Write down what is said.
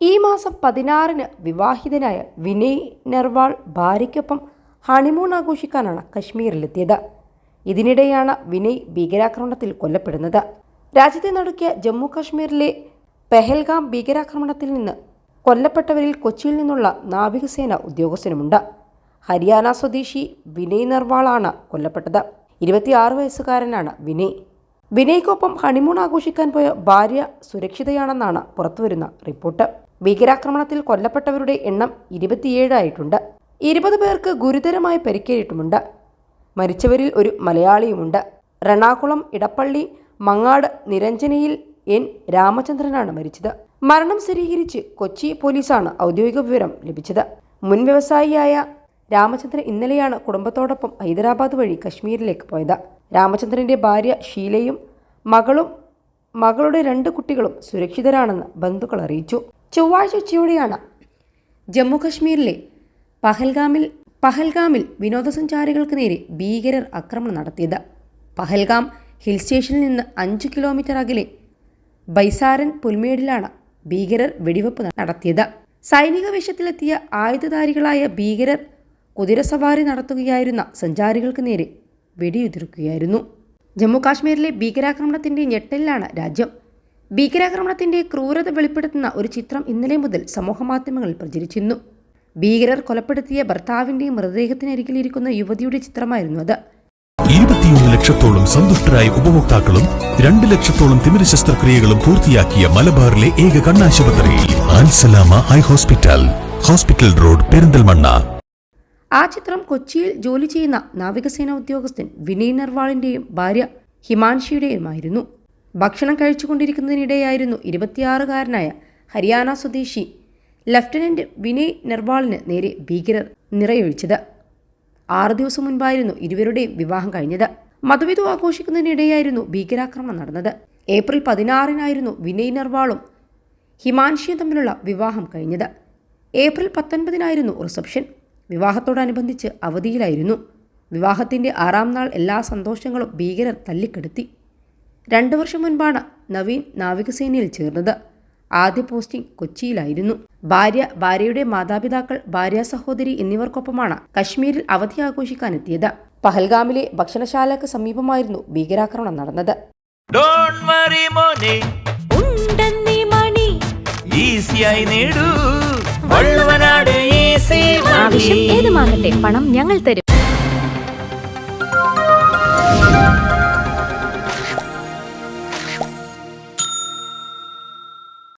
ഈ മാസം 16-ന് വിവാഹിതനായ വിനയ് നെർവാൾ ഭാര്യയ്ക്കൊപ്പം ഹണിമൂൺ ആഘോഷിക്കാനാണ് കശ്മീരിലെത്തിയത്. ഇതിനിടെയാണ് വിനയ് ഭീകരാക്രമണത്തിൽ കൊല്ലപ്പെടുന്നത്. രാജ്യത്തെ നടുക്കിയ ജമ്മു കാശ്മീരിലെ പെഹൽഗാം ഭീകരാക്രമണത്തിൽ നിന്ന് കൊല്ലപ്പെട്ടവരിൽ കൊച്ചിയിൽ നിന്നുള്ള നാവികസേന ഉദ്യോഗസ്ഥനുമുണ്ട്. ഹരിയാന സ്വദേശി വിനയ് നെർവാളാണ് കൊല്ലപ്പെട്ടത്. 26 വയസ്സുകാരനാണ് വിനയ്. വിനയ്ക്കൊപ്പം ഹണിമൂൺ ആഘോഷിക്കാൻ പോയ ഭാര്യ സുരക്ഷിതയാണെന്നാണ് പുറത്തുവരുന്ന റിപ്പോർട്ട്. ഭീകരാക്രമണത്തിൽ കൊല്ലപ്പെട്ടവരുടെ എണ്ണം 27 ആയിട്ടുണ്ട്. 20 പേർക്ക് ഗുരുതരമായി പരിക്കേറ്റിട്ടുമുണ്ട്. മരിച്ചവരിൽ ഒരു മലയാളിയുമുണ്ട്. എറണാകുളം ഇടപ്പള്ളി മങ്ങാട് നിരഞ്ജനയിൽ എൻ രാമചന്ദ്രനാണ് മരിച്ചത്. മരണം സ്ഥിരീകരിച്ച് കൊച്ചി പോലീസാണ് ഔദ്യോഗിക വിവരം ലഭിച്ചത്. മുൻ വ്യവസായിയായ രാമചന്ദ്രൻ ഇന്നലെയാണ് കുടുംബത്തോടൊപ്പം ഹൈദരാബാദ് വഴി കശ്മീരിലേക്ക് പോയത്. രാമചന്ദ്രന്റെ ഭാര്യ ഷീലയും മകളുടെ 2 കുട്ടികളും സുരക്ഷിതരാണെന്ന് ബന്ധുക്കൾ അറിയിച്ചു. ചൊവ്വാഴ്ച ഉച്ചയോടെയാണ് ജമ്മു കാശ്മീരിലെ പഹൽഗാമിൽ വിനോദസഞ്ചാരികൾക്ക് നേരെ ഭീകരർ ആക്രമണം നടത്തിയത്. പഹൽഗാം ഹിൽ സ്റ്റേഷനിൽ നിന്ന് 5 കിലോമീറ്റർ അകലെ ബൈസാരൻ പുൽമേടിലാണ് ഭീകരർ വെടിവെപ്പ് നടത്തിയത്. സൈനിക വേഷത്തിലെത്തിയ ആയുധധാരികളായ ഭീകരർ കുതിരസവാരി നടത്തുകയായിരുന്ന സഞ്ചാരികൾക്ക് നേരെ വെടിയുതിർക്കുകയായിരുന്നു. ജമ്മു കാശ്മീരിലെ ഭീകരാക്രമണത്തിന്റെ ഞെട്ടലിലാണ് രാജ്യം. ഭീകരാക്രമണത്തിന്റെ ക്രൂരത വെളിപ്പെടുത്തുന്ന ഒരു ചിത്രം ഇന്നലെ മുതൽ സമൂഹമാധ്യമങ്ങളിൽ പ്രചരിച്ചിരുന്നു. ഭീകരർ കൊലപ്പെടുത്തിയ ഭർത്താവിന്റെ മൃതദേഹത്തിനരികിലിരിക്കുന്ന യുവതിയുടെ ചിത്രമായിരുന്നു അത്. 21 ലക്ഷത്തോളം സന്തുഷ്ടരായ ഉപഭോക്താക്കളും 2 ലക്ഷത്തോളം തിമിര ശസ്ത്രക്രിയകളും പൂർത്തിയാക്കിയ മലബാറിലെ ഏക കണ്ണാശുപത്രി Al Salama high hospital road, Perinthalmanna. ആ ചിത്രം കൊച്ചിയിൽ ജോലി ചെയ്യുന്ന നാവികസേന ഉദ്യോഗസ്ഥൻ വിനയ് നെർവാളിന്റെയും ഭാര്യ ഹിമാൻഷിയുടെയുമായിരുന്നു. ഭക്ഷണം കഴിച്ചുകൊണ്ടിരിക്കുന്നതിനിടെയായിരുന്നു 26-കാരനായ ഹരിയാന സ്വദേശി ലഫ്റ്റനന്റ് വിനയ് നെർവാളിന് നേരെ ഭീകരർ നിറയൊഴിച്ചത്. 6 ദിവസം മുൻപായിരുന്നു ഇരുവരുടെയും വിവാഹം കഴിഞ്ഞത്. മധുവിധു ആഘോഷിക്കുന്നതിനിടെയായിരുന്നു ഭീകരാക്രമണം നടന്നത്. ഏപ്രിൽ 16-നായിരുന്നു വിനയ് നെർവാളും ഹിമാൻഷിയും തമ്മിലുള്ള വിവാഹം കഴിഞ്ഞത്. ഏപ്രിൽ 19-നായിരുന്നു റിസപ്ഷൻ. വിവാഹത്തോടനുബന്ധിച്ച് അവധിയിലായിരുന്നു. വിവാഹത്തിന്റെ 6ാം നാൾ എല്ലാ സന്തോഷങ്ങളും ഭീകരർ തല്ലിക്കെടുത്തി. 2 വർഷം മുൻപാണ് നവീൻ നാവികസേനയിൽ ചേർന്നത്. ആദ്യ പോസ്റ്റിംഗ് കൊച്ചിയിലായിരുന്നു. ഭാര്യയുടെ മാതാപിതാക്കൾ, ഭാര്യ സഹോദരി എന്നിവർക്കൊപ്പമാണ് കശ്മീരിൽ അവധി ആഘോഷിക്കാനെത്തിയത്. പഹൽഗാമിലെ ഭക്ഷണശാലയ്ക്ക് സമീപമായിരുന്നു ഭീകരാക്രമണം നടന്നത്. ആവശ്യം ഏതുമാകട്ടെ, പണം ഞങ്ങൾ തരും.